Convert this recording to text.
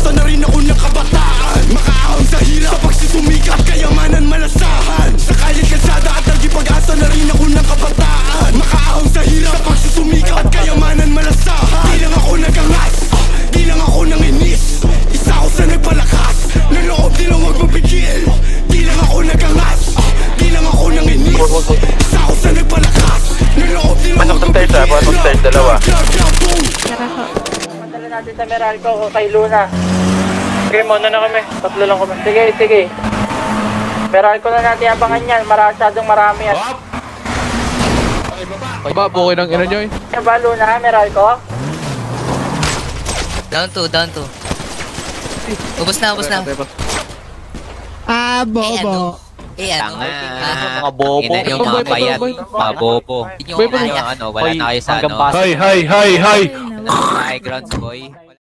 Pag-asa na rin ako ng kabataan. Makaahon sa hirap sa pagsusumikat, kayamanan malasahan. Sa kalye kalsada at naging-pag-asa na rin ako ng kabataan. Makaahon sa hirap sa pagsusumikat at kayamanan malasahan. Di lang ako nagangas, di lang ako nanginis. Isa ako sa nagpalakas, ng loob di lang huwag mapigil. Di lang ako nagangas, di lang ako nanginis. Isa ako sa nagpalakas, ng loob di lang huwag mapigil. Pasok stairs, dalawa. Madala natin sa Meralco o kay Luna. Sige, muna na kami. Tatlo lang kami. Sige. Meralco na natin abangan yan. Masyadong marami yan. Baba, bukay ng ina nyo eh. Kaya ba Luna, Meralco? Down 2. Ubus na. Bobo. Ano? Mga bobo. Yung mga payat. Mga bobo. Yung Wala na kayo sa ano. Hi! High grounds, boy.